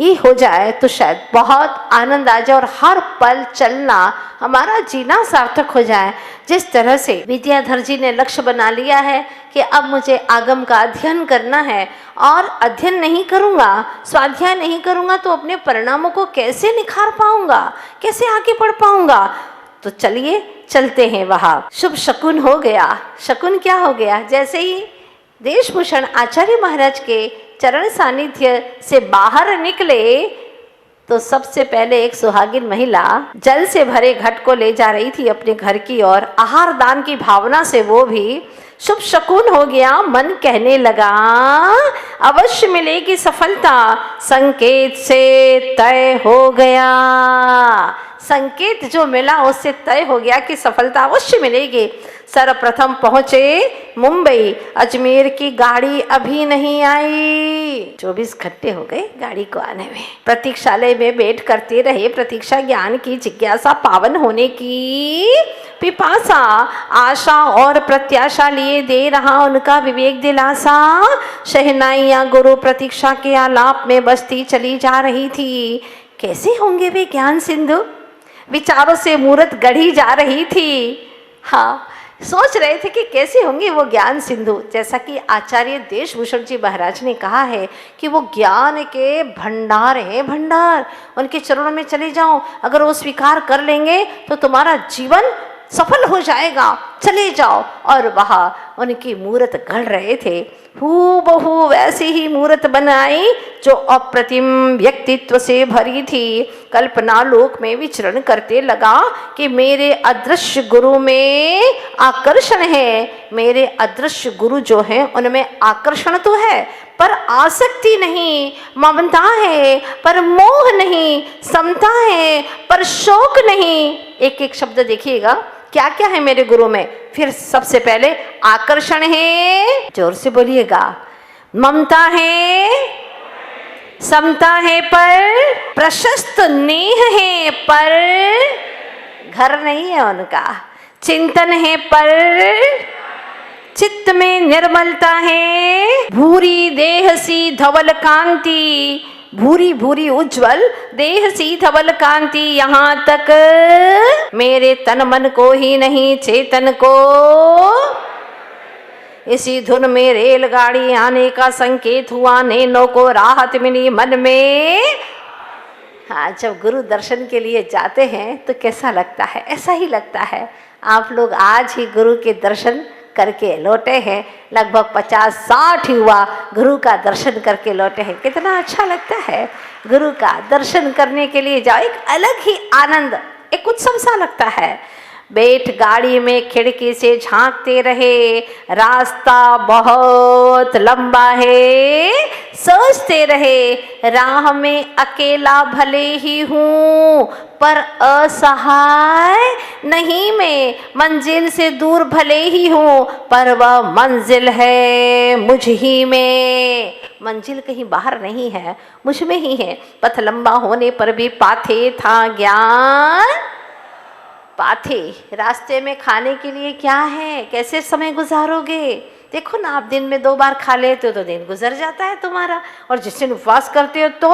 ही हो जाए तो शायद बहुत आनंद आ जाए और हर पल चलना, हमारा जीना सार्थक हो जाए। जिस तरह से विद्याधर जी ने लक्ष्य बना लिया है कि अब मुझे आगम का अध्ययन करना है, और अध्ययन नहीं करूँगा, स्वाध्याय नहीं करूँगा तो अपने परिणामों को कैसे निखार पाऊँगा, कैसे आगे बढ़ पाऊँगा। तो चलिए चलते हैं वहाँ। शुभ शकुन हो गया। शकुन क्या हो गया? जैसे ही देशभूषण आचार्य महाराज के चरण सानिध्य से बाहर निकले तो सबसे पहले एक सुहागिन महिला जल से भरे घट को ले जा रही थी अपने घर की ओर। आहार दान की भावना से वो भी शुभ शकुन हो गया। मन कहने लगा अवश्य मिलेगी सफलता, संकेत से तय हो गया। संकेत जो मिला उससे तय हो गया कि सफलता अवश्य मिलेगी। सर्वप्रथम पहुंचे मुंबई। अजमेर की गाड़ी अभी नहीं आई। 24 घंटे हो गए गाड़ी को आने में। प्रतीक्षालय में वेट करते रहे। प्रतीक्षा ज्ञान की जिज्ञासा, पावन होने की पिपासा, आशा और प्रत्याशा लिए दे रहा उनका विवेक दिलासा। शहनाइयां गुरु प्रतीक्षा के आलाप में बसती चली जा रही थी। कैसे होंगे वे ज्ञान सिंधु? विचारों से मूर्त गढ़ी जा रही थी। हाँ, सोच रहे थे कि कैसे होंगे वो ज्ञान सिंधु। जैसा कि आचार्य देशभूषण जी महाराज ने कहा है कि वो ज्ञान के भंडार है, भंडार। उनके चरणों में चले जाओ, अगर वो स्वीकार कर लेंगे तो तुम्हारा जीवन सफल हो जाएगा, चले जाओ। और वहाँ उनकी मूर्त गढ़ रहे थे। हूबहू वैसी ही मूर्त बनाई जो अप्रतिम व्यक्तित्व से भरी थी। कल्पना लोक में विचरण करते लगा कि मेरे अदृश्य गुरु में आकर्षण है। मेरे अदृश्य गुरु जो हैं उनमें आकर्षण तो है पर आसक्ति नहीं, ममता है पर मोह नहीं, समता है पर शोक नहीं। एक एक शब्द देखिएगा, क्या क्या है मेरे गुरु में। फिर सबसे पहले आकर्षण है, जोर से बोलिएगा। ममता है, समता है पर प्रशस्त नेह है पर घर नहीं है उनका। चिंतन है पर चित्त में निर्मलता है। भूरी देह सी धवल कांति, भूरी भूरी उज्जवल देह सी धवल कांति, यहाँ तक मेरे तन मन को ही नहीं चेतन को इसी धुन में रेलगाड़ी आने का संकेत हुआ। नैनों को राहत मिली मन में। हाँ, जब गुरु दर्शन के लिए जाते हैं तो कैसा लगता है? ऐसा ही लगता है। आप लोग आज ही गुरु के दर्शन करके लौटे हैं। लगभग 50-60 युवा गुरु का दर्शन करके लौटे हैं। कितना अच्छा लगता है। गुरु का दर्शन करने के लिए जाओ, एक अलग ही आनंद, एक उत्सव सा लगता है। बैठ गाड़ी में खिड़की से झांकते रहे। रास्ता बहुत लंबा है। सोचते रहे राह में अकेला भले ही हूँ पर असहाय नहीं मैं। मंजिल से दूर भले ही हूँ पर वह मंजिल है मुझ ही में। मंजिल कहीं बाहर नहीं है, मुझ में ही है। पथ लंबा होने पर भी पाथे था ज्ञान। पाथे, रास्ते में खाने के लिए क्या है, कैसे समय गुजारोगे? देखो ना, आप दिन में 2 बार खा लेते हो तो दिन गुजर जाता है तुम्हारा। और जिस दिन उपवास करते हो तो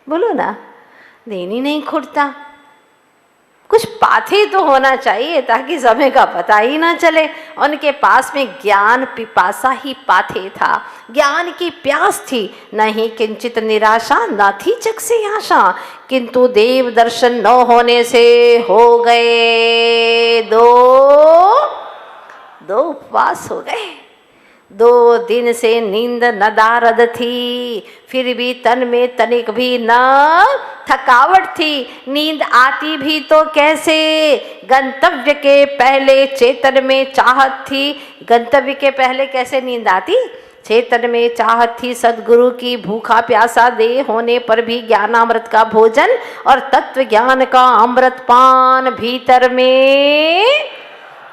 बोलो ना, दिन ही नहीं खुटता। कुछ पाथे तो होना चाहिए ताकि समय का पता ही ना चले। उनके पास में ज्ञान पिपासा ही पाथे था। ज्ञान की प्यास थी, नहीं किंचित निराशा, न थी जग से आशा। किंतु देव दर्शन न होने से हो गए दो उपवास हो गए। 2 दिन से नींद नदारद थी, फिर भी तन में तनिक भी न थकावट थी। नींद आती भी तो कैसे, गंतव्य के पहले चेतन में चाहत थी। गंतव्य के पहले कैसे नींद आती? चेतन में चाहत थी सदगुरु की। भूखा प्यासा दे होने पर भी ज्ञानामृत का भोजन और तत्व ज्ञान का अमृत पान भीतर में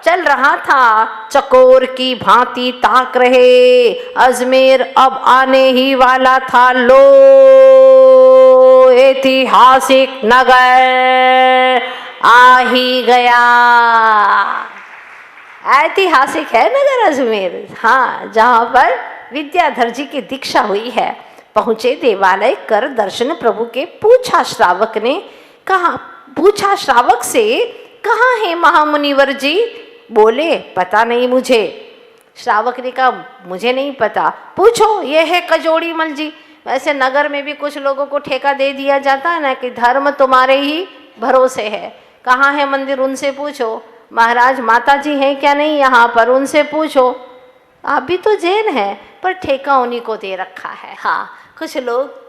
चल रहा था। चकोर की भांति ताक रहे। अजमेर अब आने ही वाला था। लो ऐतिहासिक नगर आ ही गया। ऐतिहासिक है नगर अजमेर। हाँ, जहाँ पर विद्याधर जी की दीक्षा हुई है। पहुँचे देवालय कर दर्शन प्रभु के। पूछा श्रावक ने, कहा पूछा श्रावक से, कहाँ है महामुनिवर जी? बोले पता नहीं मुझे। श्रावक ने कहा मुझे नहीं पता, पूछो ये है कजोड़ी मल जी। वैसे नगर में भी कुछ लोगों को ठेका दे दिया जाता है ना कि धर्म तुम्हारे ही भरोसे है, कहाँ है मंदिर उनसे पूछो, महाराज माता जी हैं क्या नहीं यहाँ पर उनसे पूछो। आप भी तो जैन हैं पर ठेका उन्हीं को दे रखा है। हाँ, कुछ लोग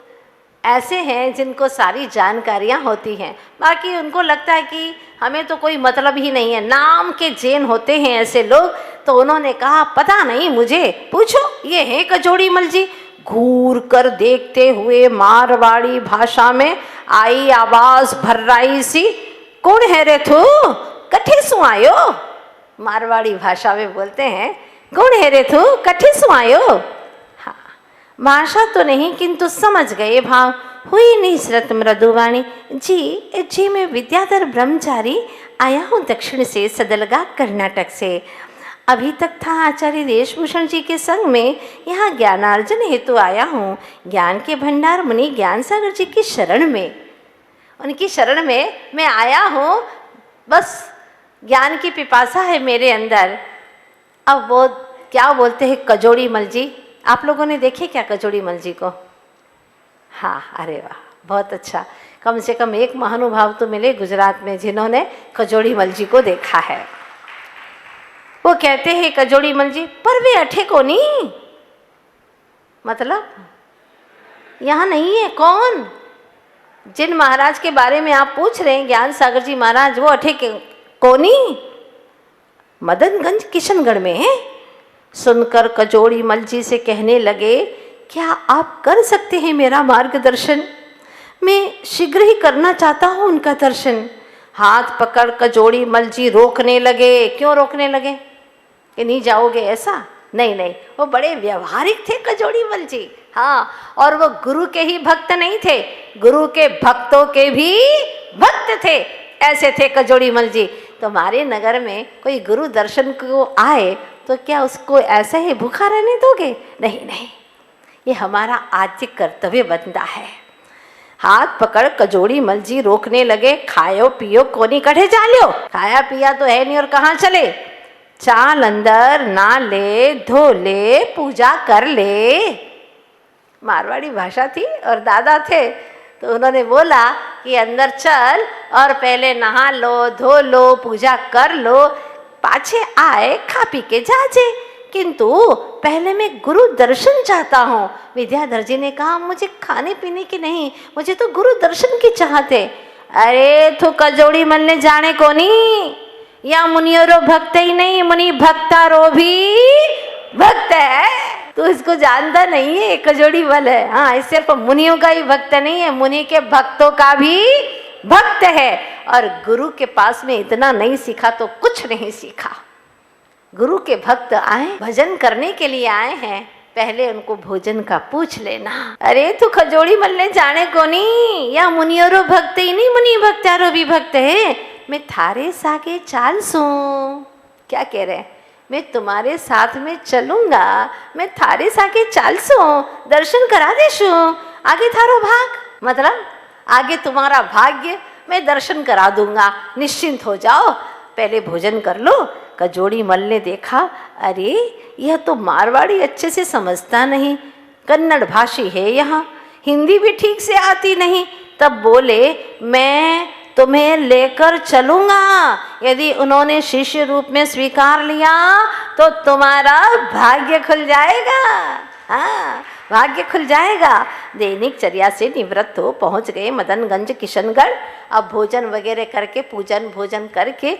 ऐसे हैं जिनको सारी जानकारियाँ होती हैं, बाकी उनको लगता है कि हमें तो कोई मतलब ही नहीं है, नाम के जैन होते हैं ऐसे लोग। तो उन्होंने कहा पता नहीं मुझे, पूछो ये है कजोड़ी मल जी। घूर कर देखते हुए मारवाड़ी भाषा में आई आवाज भर्राई सी, कौन है रे तू, कठे सु आयो। मारवाड़ी भाषा में बोलते हैं कौन है रे तू, कठे सु आयो। हाँ, भाषा तो नहीं किंतु समझ गए भाव। हुई निसरत मृदुवाणी, जी मैं विद्याधर ब्रह्मचारी आया हूँ दक्षिण से, सदलगा कर्नाटक से। अभी तक था आचार्य देशभूषण जी के संग में, यहाँ ज्ञानार्जन हेतु आया हूँ। ज्ञान के भंडार मुनि ज्ञान सागर जी की शरण में, उनकी शरण में मैं आया हूँ। बस ज्ञान की पिपासा है मेरे अंदर। अब वो क्या बोलते हैं कजोड़ी मल जी, आप लोगों ने देखे क्या कजोड़ी मल जी को? हाँ, अरे वाह, बहुत अच्छा। कम से कम एक महानुभाव तो मिले गुजरात में जिन्होंने कजोड़ी मल जी को देखा है। वो कहते हैं कजोड़ी मल जी, पर वे अठे को नहीं, मतलब यहाँ नहीं है। कौन? जिन महाराज के बारे में आप पूछ रहे हैं ज्ञान सागर जी महाराज, वो अठे के कोनी मदनगंज किशनगढ़ में है। सुनकर कजोड़ी मल जी से कहने लगे, क्या आप कर सकते हैं मेरा मार्गदर्शन? मैं शीघ्र ही करना चाहता हूँ उनका दर्शन। हाथ पकड़ कजोड़ी मल जी रोकने लगे। क्यों रोकने लगे? कि नहीं जाओगे ऐसा? नहीं नहीं, वो बड़े व्यवहारिक थे कजोड़ी मल जी। हाँ, और वो गुरु के ही भक्त नहीं थे, गुरु के भक्तों के भी भक्त थे, ऐसे थे कजोड़ी मल जी। तुम्हारे नगर में कोई गुरु दर्शन को आए तो क्या उसको ऐसे ही भूखा रहने दोगे? नहीं नहीं, ये हमारा आद्य कर्तव्य बनता है। हाथ पकड़ कजोड़ी मल जी रोकने लगे। खायो पियो कोनी कढ़े चाल्यो, खाया पिया तो है नहीं और कहाँ चले। चाल अंदर ना ले, धो ले, पूजा कर ले। मारवाड़ी भाषा थी और दादा थे तो उन्होंने बोला कि अंदर चल और पहले नहा लो, धो लो, पूजा कर लो, पाछे आए खा पी के जाजे, किंतु पहले मैं गुरु दर्शन चाहता हूँ। विद्याधर जी ने कहा मुझे खाने पीने की नहीं, मुझे तो गुरु दर्शन की चाहत है। अरे तू कजोड़ी मल ने जाने को नहीं, या मुनियोरो भक्त ही नहीं, मुनि भक्तारो भी भक्त है। तो इसको जानता नहीं है, कजोड़ी मल है। हाँ, इस सिर्फ मुनियों का ही भक्त नहीं है, मुनि के भक्तों का भी भक्त है। और गुरु के पास में इतना नहीं सीखा तो कुछ नहीं सीखा। गुरु के भक्त आए, भजन करने के लिए आए हैं, पहले उनको भोजन का पूछ लेना। अरे तू खजोड़ी मलने जाने को नहीं, या मुनियोरो भक्त ही नहीं, मुनि भक्तारो भी भक्त है। मैं थारे सागे चाल सू, क्या कह रहे हैं? मैं तुम्हारे साथ में चलूंगा, मैं थारे सागे चाल सू, दर्शन करा देशू, आगे थारो भाग, मतलब आगे तुम्हारा भाग्य, मैं दर्शन करा दूंगा, निश्चिंत हो जाओ, पहले भोजन कर लो। कजोड़ी मल ने देखा, अरे यह तो मारवाड़ी अच्छे से समझता नहीं, कन्नड़ भाषी है, यहाँ हिंदी भी ठीक से आती नहीं। तब बोले मैं तुम्हें लेकर चलूंगा, यदि उन्होंने शिष्य रूप में स्वीकार लिया तो तुम्हारा भाग्य खुल जाएगा। हाँ, भाग्य खुल जाएगा। दैनिक चर्या से निवृत्त हो पहुंच गए मदनगंज किशनगढ़। अब भोजन वगैरह करके पूजन भोजन करके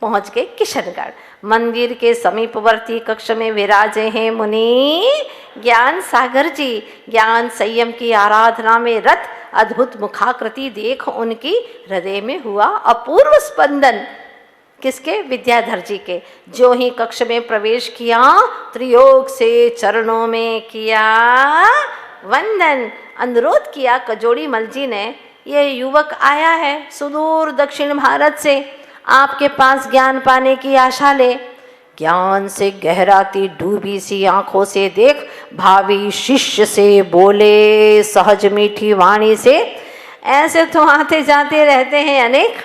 पहुंच गए किशनगढ़। मंदिर के समीपवर्ती कक्ष में विराजे हैं मुनि ज्ञान सागर जी। ज्ञान संयम की आराधना में रत अद्भुत मुखाकृति देख उनकी हृदय में हुआ अपूर्व स्पंदन। किसके? विद्याधर जी के। जो ही कक्ष में प्रवेश किया, त्रियोग से चरणों में किया वंदन। अनुरोध किया कजोड़ी मल जी ने, ये युवक आया है सुदूर दक्षिण भारत से, आपके पास ज्ञान पाने की आशा ले। ज्ञान से गहराती डूबी सी आंखों से देख भावी शिष्य से बोले सहज मीठी वाणी से। ऐसे तो आते जाते रहते हैं अनेक,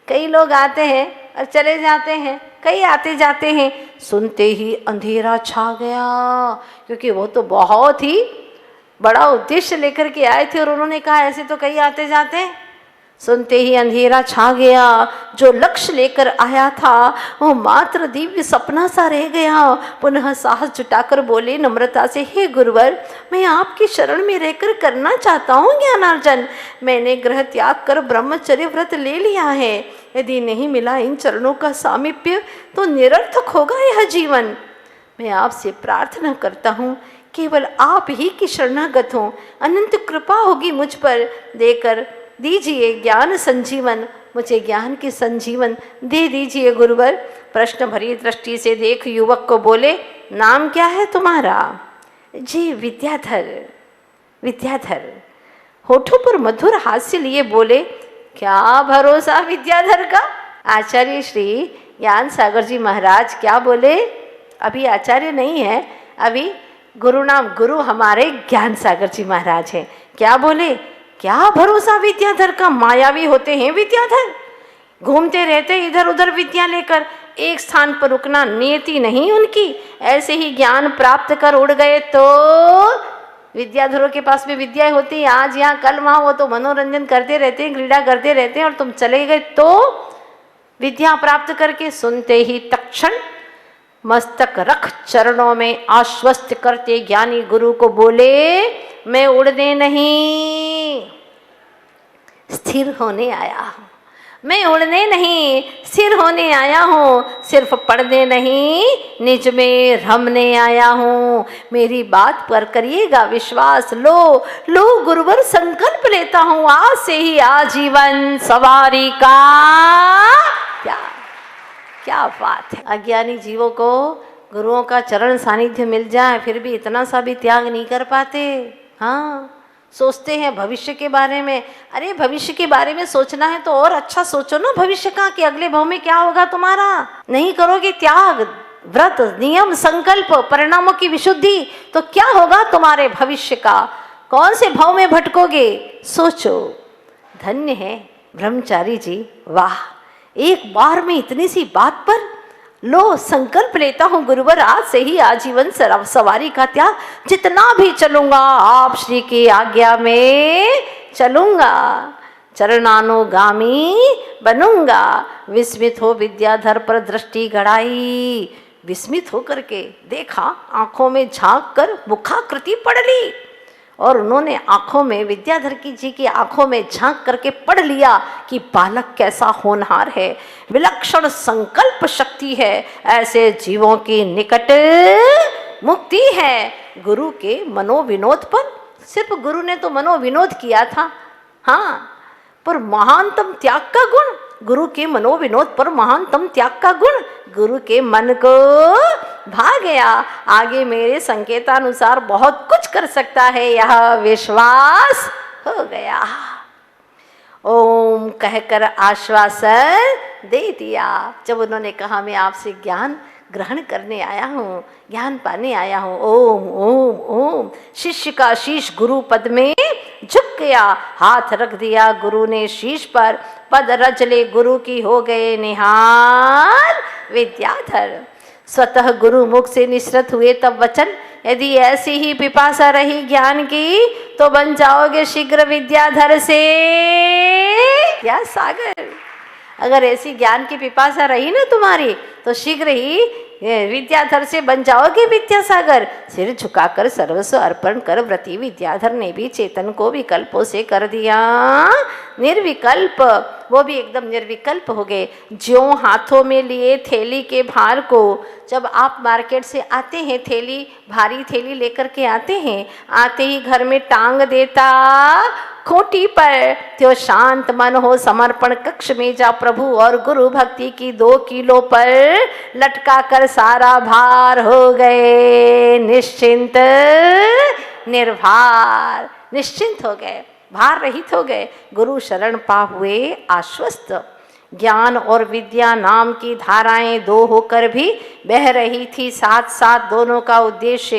कई लोग आते हैं और चले जाते हैं, कई आते जाते हैं। सुनते ही अंधेरा छा गया, क्योंकि वो तो बहुत ही बड़ा उद्देश्य लेकर के आए थे और उन्होंने कहा ऐसे तो कई आते जाते हैं। सुनते ही अंधेरा छा गया, जो लक्ष्य लेकर आया था वो मात्र दिव्य सपना सा रह गया। पुनः साहस जुटाकर बोले नम्रता से, हे गुरुवर, मैं आपकी शरण में रहकर करना चाहता हूँ ज्ञानार्जन। मैंने ग्रह त्याग कर ब्रह्मचर्य व्रत ले लिया है। यदि नहीं मिला इन चरणों का सामीप्य तो निरर्थक होगा यह जीवन। मैं आपसे प्रार्थना करता हूँ, केवल आप ही की शरणागत हूँ। अनंत कृपा होगी मुझ पर, देकर दीजिए ज्ञान संजीवन, मुझे ज्ञान की संजीवन दे दीजिए गुरुवर। प्रश्न भरी दृष्टि से देख युवक को बोले, नाम क्या है तुम्हारा? जी विद्याधर। विद्याधर होठों पर मधुर हास्य लिए बोले, क्या भरोसा विद्याधर का? आचार्य श्री ज्ञान सागर जी महाराज क्या बोले? अभी आचार्य नहीं है, अभी गुरु हमारे ज्ञान सागर जी महाराज हैं। क्या बोले? क्या भरोसा विद्याधर का? मायावी होते हैं विद्याधर, घूमते रहते इधर उधर विद्या लेकर, एक स्थान पर रुकना नियति नहीं उनकी। ऐसे ही ज्ञान प्राप्त कर उड़ गए तो विद्याधरों के पास भी विद्या होती है, आज यहाँ कल वहाँ, वो तो मनोरंजन करते रहते हैं, क्रीड़ा करते रहते हैं, और तुम चले गए तो विद्या प्राप्त करके। सुनते ही तत्क्षण मस्तक रख चरणों में आश्वस्त करते ज्ञानी गुरु को बोले, मैं उड़ने नहीं स्थिर होने आया हूँ। मैं उड़ने नहीं स्थिर होने आया हूँ, सिर्फ पढ़ने नहीं निज में रमने आया हूँ। मेरी बात पर करिएगा विश्वास, लो गुरुवर संकल्प लेता हूँ, आज से ही आजीवन सवारी का। क्या बात है। अज्ञानी जीवों को गुरुओं का चरण सानिध्य मिल जाए फिर भी इतना सा भी त्याग नहीं कर पाते। हाँ, सोचते हैं भविष्य के बारे में। अरे भविष्य के बारे में सोचना है तो और अच्छा सोचो ना भविष्य का, कि अगले भाव में क्या होगा तुम्हारा। नहीं करोगे त्याग, व्रत, नियम, संकल्प, परिणामों की विशुद्धि, तो क्या होगा तुम्हारे भविष्य का? कौन से भाव में भटकोगे? सोचो। धन्य है ब्रह्मचारी जी, वाह, एक बार में इतनी सी बात पर लो संकल्प लेता हूँ गुरुवर, आज से ही आजीवन सवारी का त्याग, जितना भी चलूंगा आप श्री की आज्ञा में चलूंगा, चरणानुगामी बनूंगा। विस्मित हो विद्याधर पर दृष्टि गड़ाई, विस्मित होकर के देखा, आंखों में झांक कर मुखाकृति पढ़ ली, और उन्होंने आंखों में, विद्याधर जी की आंखों में झांक करके पढ़ लिया कि बालक कैसा होनहार है, विलक्षण संकल्प शक्ति है, ऐसे जीवों की निकट मुक्ति है। गुरु के मनोविनोद पर, सिर्फ गुरु ने तो मनोविनोद किया था, हाँ, पर महानतम त्याग का गुण, गुरु के मनोविनोद पर महानतम त्याग का गुण गुरु के मन को भा गया। आगे मेरे संकेतानुसार बहुत कुछ कर सकता है, यह विश्वास हो गया। ओम कहकर आश्वासन दे दिया। जब उन्होंने कहा मैं आपसे ज्ञान ग्रहण करने आया हूँ, ज्ञान पाने आया हूँ, ओम ओम ओम, शिष्य का शीश गुरु पद में झुक गया, हाथ रख दिया गुरु ने शीश पर, पद रजले गुरु की हो गए निहाल विद्याधर। स्वतः गुरु मुख से निसृत हुए तब वचन, यदि ऐसी ही पिपासा रही ज्ञान की तो बन जाओगे शीघ्र विद्याधर से या सागर। अगर ऐसी ज्ञान की पिपासा रही ना तुम्हारी तो शीघ्र ही विद्याधर से बन जाओगे विद्यासागर। सिर झुकाकर सर्वस्व अर्पण कर व्रती विद्याधर ने भी चेतन को विकल्पों से कर दिया निर्विकल्प, वो भी एकदम निर्विकल्प हो गए। ज्यों हाथों में लिए थैली के भार को, जब आप मार्केट से आते हैं थैली, भारी थैली लेकर के आते हैं, आते ही घर में टांग देता खोटी पर, त्यो शांत मन हो समर्पण कक्ष में जा प्रभु और गुरु भक्ति की 2 किलो पर लटका कर सारा भार हो गए निश्चिंत निर्भार, निश्चिंत हो गए, भार रहित हो गए, गुरु शरण पा हुए आश्वस्त। ज्ञान और विद्या नाम की धाराएं दो होकर भी बह रही थी, साथ साथ दोनों का उद्देश्य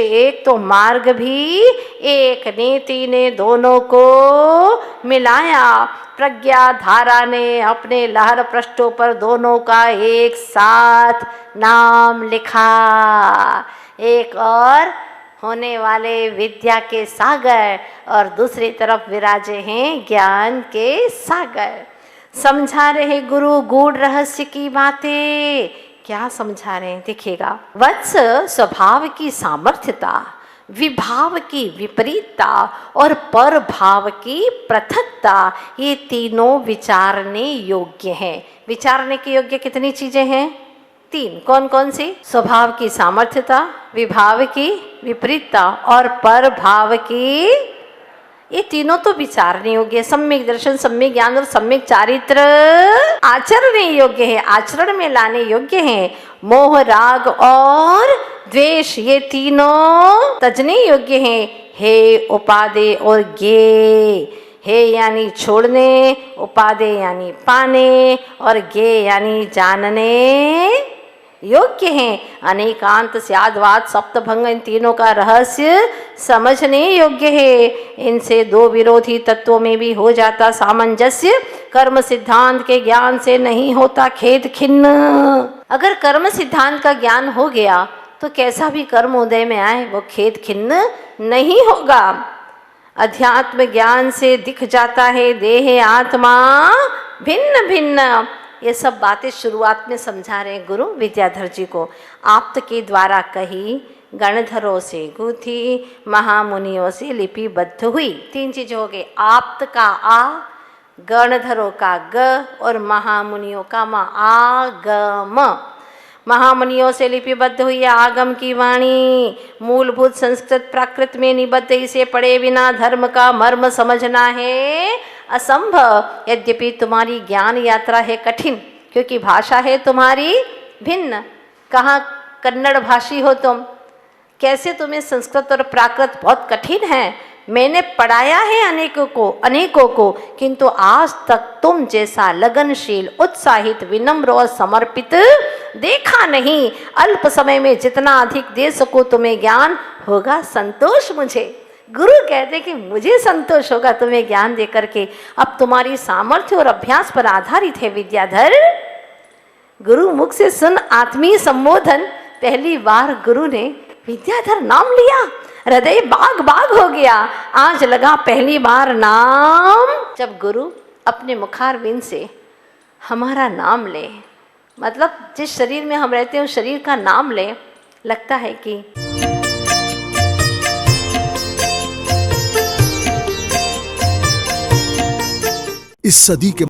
एक तो मार्ग भी एक। नीति ने दोनों को मिलाया, प्रज्ञा धारा ने अपने लहर पृष्ठों पर दोनों का एक साथ नाम लिखा। एक और होने वाले विद्या के सागर और दूसरी तरफ विराजे हैं ज्ञान के सागर। समझा रहे गुरु गूढ़ रहस्य की बातें। क्या समझा रहे हैं देखिएगा। वत्स स्वभाव की सामर्थ्यता, विभाव की विपरीतता और पर भाव की पृथकता, ये तीनों विचारने योग्य हैं। विचारने के योग्य कितनी चीजें हैं? तीन। कौन कौन सी? स्वभाव की सामर्थ्यता, विभाव की विपरीतता और पर भाव की, ये तीनों तो विचारने योग्य है। सम्यक दर्शन, सम्यक ज्ञान और सम्यक चारित्र आचरण योग्य है, आचरण में लाने योग्य है। मोह, राग और द्वेष, ये तीनों तजने योग्य हैं। हे उपादेय और ज्ञेय, हे यानी छोड़ने, उपादेय यानी पाने और ज्ञेय यानी जानने योग्य हैं। अनेकांत, स्याद्वाद, सप्तभंग, इन तीनों का रहस्य समझने योग्य है। इनसे दो विरोधी तत्वों में भी हो जाता सामंजस्य। कर्म सिद्धांत के ज्ञान से नहीं होता खेद खिन्न। अगर कर्म सिद्धांत का ज्ञान हो गया तो कैसा भी कर्म उदय में आए वो खेद खिन्न नहीं होगा। अध्यात्म ज्ञान से दिख जाता है देह आत्मा भिन्न भिन्न। ये सब बातें शुरुआत में समझा रहे गुरु विद्याधर जी को। आप्त के द्वारा कही, गणधरों से गूंथी, महामुनियों से लिपिबद्ध हुई। तीन चीजें हो गई। आप्त का आ, गणधरों का ग और महामुनियों का म, आगम। महामुनियों से लिपिबद्ध हुई आगम की वाणी। मूलभूत संस्कृत प्राकृत में निबद्ध, इसे पढ़े बिना धर्म का मर्म समझना है असंभव। यद्यपि तुम्हारी ज्ञान यात्रा है कठिन, क्योंकि भाषा है तुम्हारी भिन्न। कहाँ कन्नड़ भाषी हो तुम, कैसे तुम्हें संस्कृत और प्राकृत बहुत कठिन है। मैंने पढ़ाया है अनेकों को, किंतु आज तक तुम जैसा लगनशील, उत्साहित, विनम्र और समर्पित देखा नहीं। अल्प समय में जितना अधिक दे सको तुम्हें ज्ञान होगा संतोष मुझे। गुरु कहते कि मुझे संतोष होगा तुम्हें ज्ञान दे करके। अब तुम्हारी सामर्थ्य और अभ्यास पर आधारित है विद्याधर। गुरु मुख से सुन आत्मीय संबोधन। पहली बार गुरु ने विद्याधर नाम लिया, हृदय बाग बाग हो गया। आज लगा पहली बार नाम। जब गुरु अपने मुखारविंद से हमारा नाम ले, मतलब जिस शरीर में हम रहते हैं उस शरीर का नाम ले, लगता है कि इस सदी के